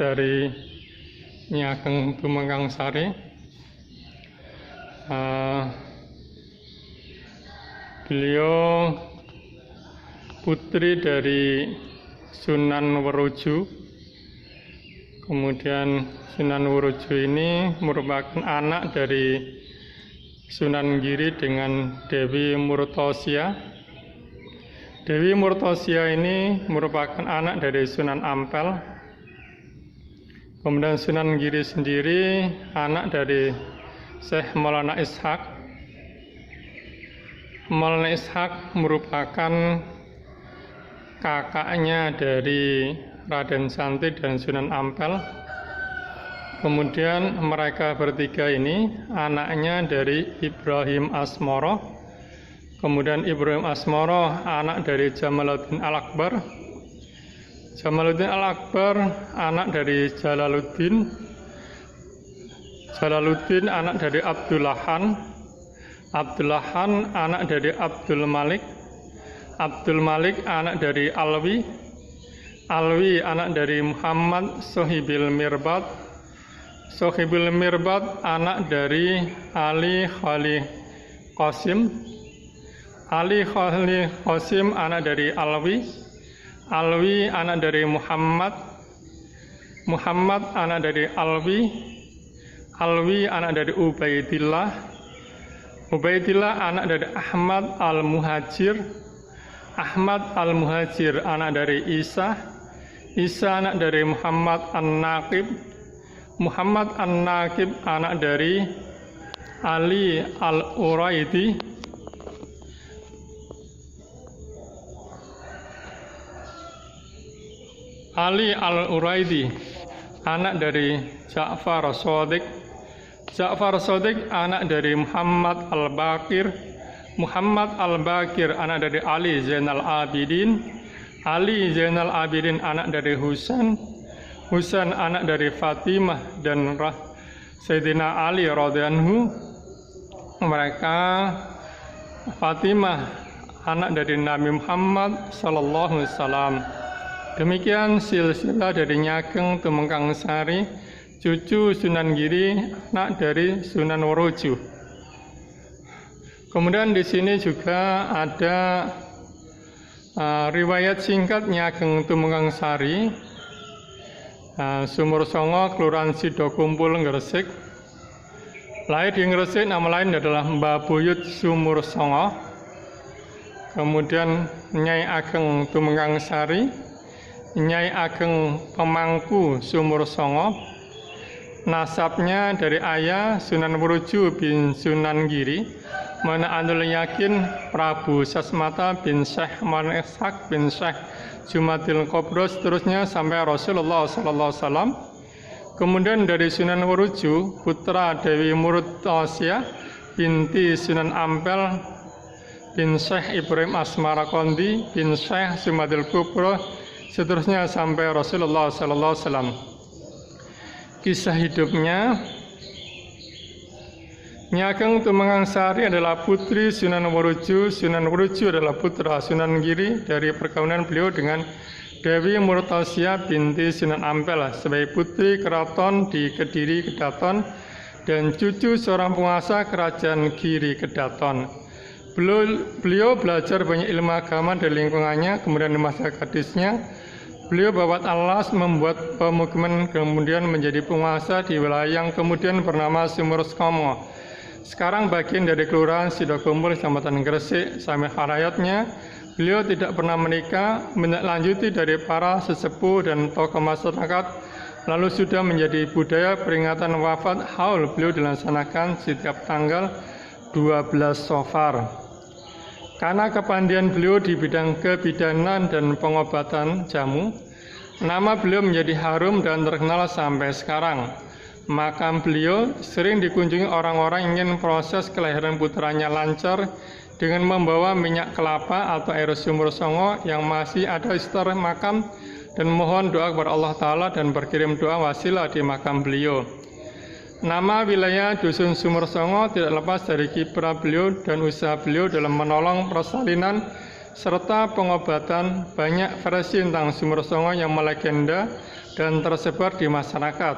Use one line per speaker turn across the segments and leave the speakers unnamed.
dari Nyi Ageng Tumengkang Sari. Beliau putri dari Sunan Weruju. Kemudian Sunan Weruju ini merupakan anak dari Sunan Giri dengan Dewi Murtosia. Dewi Murtosia ini merupakan anak dari Sunan Ampel. Kemudian Sunan Giri sendiri anak dari Syekh Maulana Ishaq. Maulana Ishaq merupakan kakaknya dari Raden Santi dan Sunan Ampel. Kemudian mereka bertiga ini anaknya dari Ibrahim Asmoro. Kemudian Ibrahim Asmoro anak dari Jamaluddin Al-Akbar. Jamaluddin Al-Akbar anak dari Jalaluddin. Jalaluddin anak dari Abdullahan. Abdullahan anak dari Abdul Malik. Abdul Malik anak dari Alwi. Alwi anak dari Muhammad Sohibil Mirbad. Sohibil Mirbad anak dari Ali Khalil Qasim. Ali Khalil Qasim anak dari Alwi. Alwi anak dari Muhammad. Muhammad anak dari Alwi. Alwi anak dari Ubaidillah. Ubaidillah anak dari Ahmad Al-Muhajir. Ahmad Al-Muhajir anak dari Isa. Isa anak dari Muhammad An-Naqib. Muhammad An-Naqib anak dari Ali Al-Uraidi. Ali Al-Uraidi anak dari Ja'far Shadiq. Ja'far Shadiq anak dari Muhammad Al-Baqir. Muhammad Al-Baqir anak dari Ali Zainal Abidin. Ali Zainal Abidin anak dari Husain. Husain anak dari Fatimah dan Sayyidina Ali radhiyallahu. Mereka Fatimah anak dari Nabi Muhammad sallallahu alaihi wasallam. Demikian silsilah dari Nyi Ageng Tumengkang Sari, cucu Sunan Giri, anak dari Sunan Weruju. Kemudian di sini juga ada riwayat singkat Nyi Ageng Tumengkang Sari, Sumur Songo, Kelurahan Sidokumpul, Gresik. Lahir di Gresik, nama lain adalah Mbah Buyut Sumur Songo. Kemudian Nyai Ageng Tumengkang Sari, Nyai Ageng Pemangku Sumur Songo. Nasabnya dari ayah Sunan Weruju bin Sunan Giri, mana Anul Yakin Prabu Sasmata bin Syekh Maulana Ishaq bin Syekh Jumadil Kubro, seterusnya sampai Rasulullah sallallahu alaihi wasallam. Kemudian dari Sunan Weruju putra Dewi Murtosia binti Sunan Ampel bin Syekh Ibrahim Asmarakondi bin Syekh Jumadil Kubro, seterusnya sampai Rasulullah sallallahu alaihi wasallam. Kisah hidupnya, Nyi Ageng Tumengkang Sari adalah putri Sunan Weruju. Sunan Weruju adalah putra Sunan Giri dari perkawinan beliau dengan Dewi Murtosia binti Sunan Ampel sebagai putri keraton di Kediri Kedaton dan cucu seorang penguasa kerajaan Giri Kedaton. Beliau belajar banyak ilmu agama dari lingkungannya. Kemudian di masa gadisnya beliau bawat alas membuat pemukiman, kemudian menjadi penguasa di wilayah yang kemudian bernama Sumur Skomo. Sekarang bagian dari Kelurahan Sidokumpul, Kecamatan Gresik. Sampai hayatnya beliau tidak pernah menikah, menindaklanjuti dari para sesepuh dan tokoh masyarakat. Lalu sudah menjadi budaya peringatan wafat haul beliau dilaksanakan setiap tanggal 12 Safar. Karena kepandaian beliau di bidang kebidanan dan pengobatan jamu, nama beliau menjadi harum dan terkenal sampai sekarang. Makam beliau sering dikunjungi orang-orang yang ingin proses kelahiran putranya lancar dengan membawa minyak kelapa atau air sumur songo yang masih ada di sekitar makam dan mohon doa kepada Allah Ta'ala dan berkirim doa wasilah di makam beliau. Nama wilayah Dusun Sumur Songo tidak lepas dari kiprah beliau dan usaha beliau dalam menolong persalinan serta pengobatan banyak versi tentang sumur Songo yang melegenda dan tersebar di masyarakat.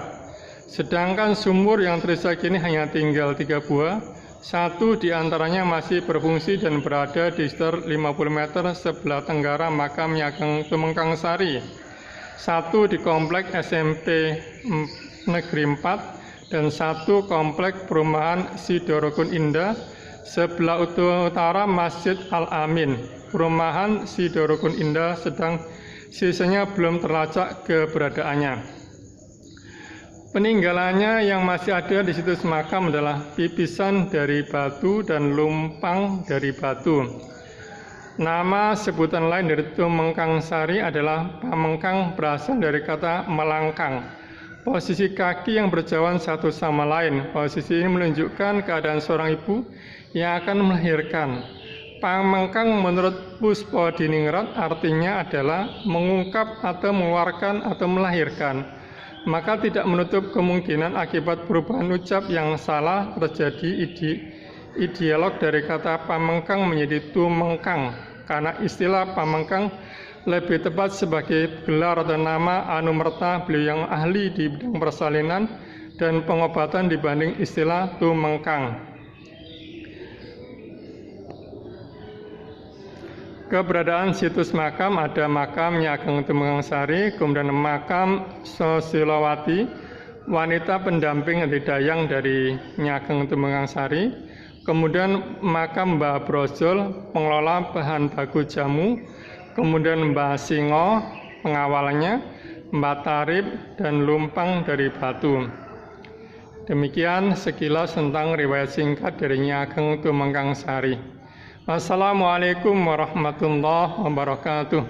Sedangkan sumur yang tersisa kini hanya tinggal 3 buah, 1 diantaranya masih berfungsi dan berada di sekitar 50 meter sebelah tenggara makam Nyai Ageng Tumengkang Sari, 1 di komplek SMP Negeri 4, dan 1 komplek perumahan Sidorokun Indah sebelah utara Masjid Al-Amin, perumahan Sidorokun Indah, sedang sisanya belum terlacak keberadaannya. Peninggalannya yang masih ada di situs makam adalah pipisan dari batu dan lumpang dari batu. Nama sebutan lain dari Tumengkang Sari adalah pamengkang, berasal dari kata melangkang. Posisi kaki yang berjauhan satu sama lain. Posisi ini menunjukkan keadaan seorang ibu yang akan melahirkan. Pamengkang menurut Puspadiningrat artinya adalah mengungkap atau mengeluarkan atau melahirkan. Maka tidak menutup kemungkinan akibat perubahan ucap yang salah terjadi ideolog dari kata pamengkang menjadi tumengkang, karena istilah pamengkang lebih tepat sebagai gelar atau nama anumerta beliau yang ahli di bidang persalinan dan pengobatan dibanding istilah tumengkang. Keberadaan situs makam ada makam Nyai Ageng Tumengkang Sari, kemudian makam Sosilowati, wanita pendamping Dayang dari Nyai Ageng Tumengkang Sari, kemudian makam Mbah Brojol, pengelola bahan baku jamu, kemudian Mbah Singo, pengawalnya, Mbah Tarib, dan lumpang dari batu. Demikian sekilas tentang riwayat singkat dari Nyai Ageng Tumengkang Sari. Wassalamualaikum warahmatullahi wabarakatuh.